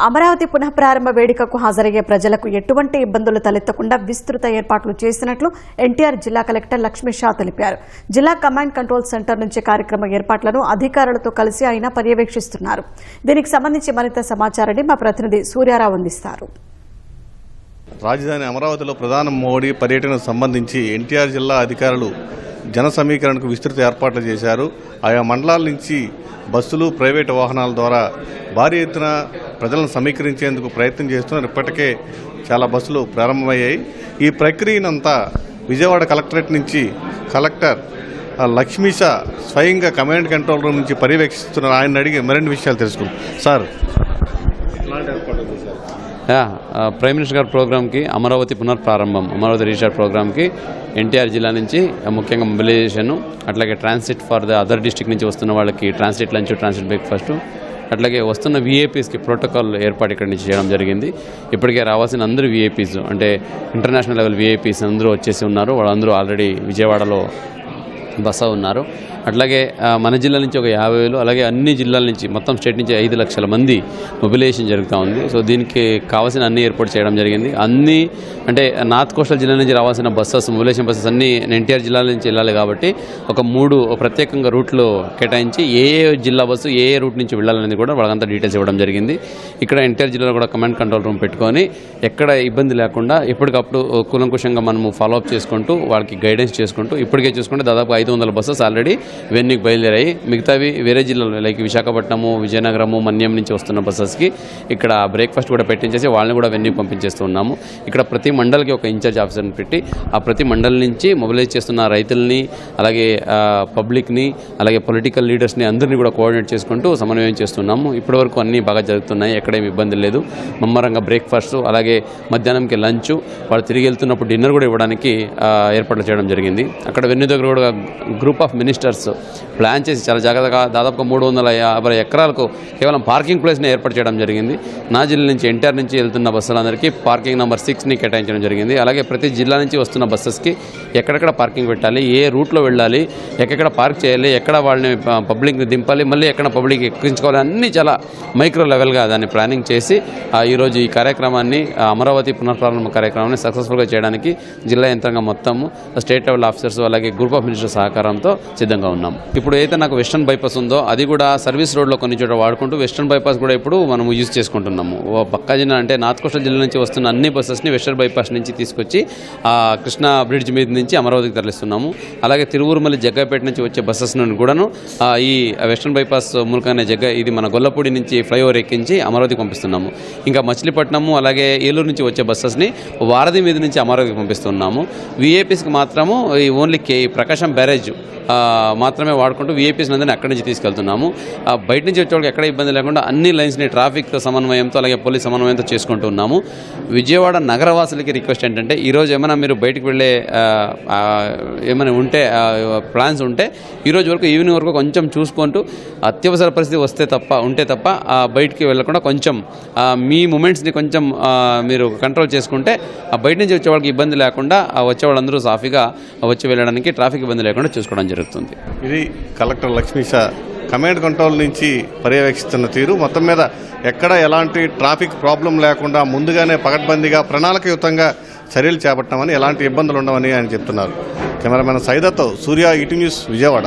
అమరావతి పునఃప్రారంభ వేడుకకు హాజరయ్యే ప్రజలకు ఎటువంటి ఇబ్బందులు తలెత్తకుండా విస్తృత ఏర్పాట్లు చేసినట్లు ఎన్టీఆర్ జిల్లా కలెక్టర్ లక్ష్మీ షా తెలిపారు. జిల్లా కమాండ్ కంట్రోల్ సెంటర్ నుంచి కార్యక్రమ ఏర్పాట్లను అధికారులతో కలిసి ఆయన పర్యవేక్షిస్తున్నారు. దీనికి సంబంధించి మరింత సమాచారాన్ని మా ప్రతినిధి సూర్యారావు అందిస్తారు. రాజధాని అమరావతిలో ప్రధాని మోడీ పర్యటనకు సంబంధించి ఎన్టీఆర్ జిల్లా అధికారులు జన సమీకరణకు విస్తృత ఏర్పాట్లు చేశారు. ఆయా మండలాల నుంచి బస్సులు, ప్రైవేటు వాహనాల ద్వారా భారీ ఎత్తున ప్రజలను సమీకరించేందుకు ప్రయత్నం చేస్తున్నారు. ఇప్పటికే చాలా బస్సులు ప్రారంభమయ్యాయి. ఈ ప్రక్రియనంతా విజయవాడ కలెక్టరేట్ నుంచి కలెక్టర్ లక్ష్మీషా స్వయంగా కమాండ్ కంట్రోల్ రూమ్ నుంచి పర్యవేక్షిస్తున్నారు. ఆయన అడిగి మరిన్ని విషయాలు తెలుసుకుందాం. సార్, ప్రైమ్ మినిస్టర్ గారి ప్రోగ్రామ్కి అమరావతి పునఃప్రారంభం, అమరావతి రీస్టార్ట్ ప్రోగ్రామ్కి ఎన్టీఆర్ జిల్లా నుంచి ముఖ్యంగా మొబిలైజేషన్, అట్లాగే transit for the other district నుంచి వస్తున్న వాళ్ళకి ట్రాన్సిట్ లంచ్, ట్రాన్సిట్ బ్రేక్ఫాస్ట్, అట్లాగే వస్తున్న వీఐపీస్కి ప్రోటోకాల్ ఏర్పాటు ఇక్కడి నుంచి చేయడం జరిగింది. ఇప్పటికే రావాల్సిన అందరూ వీఐపీస్, అంటే ఇంటర్నేషనల్ లెవెల్ వీఐపీస్ అందరూ వచ్చేసి ఉన్నారు. వాళ్ళందరూ ఆల్రెడీ విజయవాడలో బస ఉన్నారు. అట్లాగే మన జిల్లా నుంచి ఒక 50,000, అలాగే అన్ని జిల్లాల నుంచి మొత్తం స్టేట్ నుంచి 5 లక్షల మంది మొబిలైజేషన్ జరుగుతూ ఉంది. సో దీనికి కావాల్సిన అన్ని ఏర్పాటు చేయడం జరిగింది. అన్ని అంటే నార్త్ కోస్టల్ జిల్లా నుంచి రావాల్సిన బస్సెస్, మొబిలైజేషన్ బస్సెస్ అన్నీ ఎన్టీఆర్ జిల్లా నుంచి వెళ్ళాలి కాబట్టి ఒక 3 ప్రత్యేకంగా రూట్లు కేటాయించి ఏ జిల్లా బస్సు ఏ రూట్ నుంచి వెళ్ళాలనేది కూడా వాళ్ళంతా డీటెయిల్స్ ఇవ్వడం జరిగింది. ఇక్కడ ఎన్టీఆర్ జిల్లాలో కూడా కమాండ్ కంట్రోల్ రూమ్ పెట్టుకొని ఎక్కడ ఇబ్బంది లేకుండా ఎప్పటికప్పుడు కూలంకుషంగా మనము ఫాలోఅప్ చేసుకుంటూ వాళ్ళకి గైడెన్స్ చేసుకుంటూ ఇప్పటికే చూసుకుంటే దాదాపు 500 బస్సెస్ ఆల్రెడీ వెన్నీకి బయలుదేరాయి. మిగతావి వేరే జిల్లాలో లైక్ విశాఖపట్నము, విజయనగరము, మన్యం నుంచి వస్తున్న బస్సెస్కి ఇక్కడ బ్రేక్ఫాస్ట్ కూడా పెట్టించేసి వాళ్ళని కూడా వెన్నీకి పంపించేస్తూ ఉన్నాము. ఇక్కడ ప్రతి మండలికి ఒక ఇన్ఛార్జ్ ఆఫీసర్ని పెట్టి ఆ ప్రతి మండలి నుంచి మొబిలైజ్ చేస్తున్న రైతుల్ని, అలాగే పబ్లిక్ని, అలాగే పొలిటికల్ లీడర్స్ని అందరినీ కూడా కోఆర్డినేట్ చేసుకుంటూ సమన్వయం చేస్తున్నాము. ఇప్పటివరకు అన్నీ బాగా జరుగుతున్నాయి, ఎక్కడేమి ఇబ్బంది లేదు. ముమ్మరంగా బ్రేక్ఫాస్ట్, అలాగే మధ్యాహ్నంకి లంచ్, వాళ్ళు తిరిగి వెళ్తున్నప్పుడు డిన్నర్ కూడా ఇవ్వడానికి ఏర్పాట్లు చేయడం జరిగింది. అక్కడ వెన్ను దగ్గర కూడా గ్రూప్ ఆఫ్ మినిస్టర్స్ ప్లాన్ చేసి చాలా జాగ్రత్తగా దాదాపుగా 350 ఎకరాలకు కేవలం పార్కింగ్ ప్లేస్ని ఏర్పాటు చేయడం జరిగింది. నా జిల్లా నుంచి ఎన్టీఆర్ నుంచి వెళ్తున్న బస్సులందరికీ పార్కింగ్ నెంబర్ 6ని కేటాయించడం జరిగింది. అలాగే ప్రతి జిల్లా నుంచి వస్తున్న బస్సెస్కి ఎక్కడెక్కడ పార్కింగ్ పెట్టాలి, ఏ రూట్లో వెళ్ళాలి, ఎక్కడ పార్క్ చేయాలి, ఎక్కడ వాళ్ళని పబ్లిక్ని దింపాలి, మళ్ళీ ఎక్కడ పబ్లిక్ ఎక్కించుకోవాలి, అన్నీ చాలా మైక్రో లెవెల్గా దాన్ని ప్లానింగ్ చేసి ఈరోజు ఈ కార్యక్రమాన్ని, అమరావతి పునఃప్రారంభ కార్యక్రమాన్ని సక్సెస్ఫుల్గా చేయడానికి జిల్లా యంత్రాంగం మొత్తము, స్టేట్ లెవెల్ ఆఫీసర్స్, అలాగే గ్రూప్ ఆఫ్ మినిస్టర్స్ సహకారంతో సిద్ధంగా ఉన్నాం. ఇప్పుడు అయితే నాకు వెస్టర్న్ బైపాస్ ఉందో అది కూడా సర్వీస్ రోడ్లో కొన్ని చోట్ల వాడుకుంటూ వెస్టర్న్ బైపాస్ కూడా ఇప్పుడు మనం యూజ్ చేసుకుంటున్నాము. పక్క జిల్లా అంటే నార్త్ కోస్టల్ జిల్లా నుంచి వస్తున్న అన్ని బస్సెస్ని వెస్టర్న్ బైపాస్ నుంచి తీసుకొచ్చి కృష్ణా బ్రిడ్జ్ మీద నుంచి అమరావతికి తరలిస్తున్నాము. అలాగే తిరువురుమల్లి జగ్గాపేట నుంచి వచ్చే బస్సెస్ నుండి కూడాను ఈ వెస్టర్న్ బైపాస్ మూలకనే ఇది మన గొల్లపూడి నుంచి ఫ్లైఓవర్ ఎక్కించి అమరావతికి పంపిస్తున్నాము. ఇంకా మచిలీపట్నము, అలాగే ఏలూరు నుంచి వచ్చే బస్సెస్ని వారధి మీద నుంచి అమరావతికి పంపిస్తున్నాము. వీఐపీస్కి మాత్రము ఓన్లీ ప్రకాశం బ్యారేజ్ మాత్రమే వాడుకుంటూ వీఐపీస్ అందరినీ అక్కడి నుంచి తీసుకెళ్తున్నాము. బయట నుంచి వచ్చేవాళ్ళకి ఎక్కడ ఇబ్బంది లేకుండా అన్ని లైన్స్ని ట్రాఫిక్ సమన్వయంతో, అలాగే పోలీస్ సమన్వయంతో చేసుకుంటూ ఉన్నాము. విజయవాడ నగరవాసులకి రిక్వెస్ట్ ఏంటంటే, ఈరోజు ఏమైనా మీరు బయటకు వెళ్ళే ఏమైనా ఉంటే ప్లాన్స్ ఉంటే ఈరోజు వరకు ఈవినింగ్ వరకు కొంచెం చూసుకుంటూ అత్యవసర పరిస్థితి ఉంటే తప్ప బయటికి వెళ్ళకుండా కొంచెం మీ మూమెంట్స్ని కొంచెం మీరు కంట్రోల్ చేసుకుంటే బయట నుంచి వచ్చే వాళ్ళకి ఇబ్బంది లేకుండా వచ్చేవాళ్ళందరూ సాఫీగా వచ్చి వెళ్ళడానికి ట్రాఫిక్ ఇబ్బంది లేకుండా చూసుకోవడం జరుగుతుంది. ఇది కలెక్టర్ లక్ష్మీషా కమాండ్ కంట్రోల్ నుంచి పర్యవేక్షిస్తున్న తీరు. మొత్తం మీద ఎక్కడ ఎలాంటి ట్రాఫిక్ ప్రాబ్లం లేకుండా ముందుగానే పకడ్బందీగా ప్రణాళికయుతంగా చర్యలు చేపట్టామని, ఎలాంటి ఇబ్బందులు ఉండవని ఆయన చెప్తున్నారు. కెమెరామెన్ సైదాతో సూర్య, ఈటీ న్యూస్, విజయవాడ.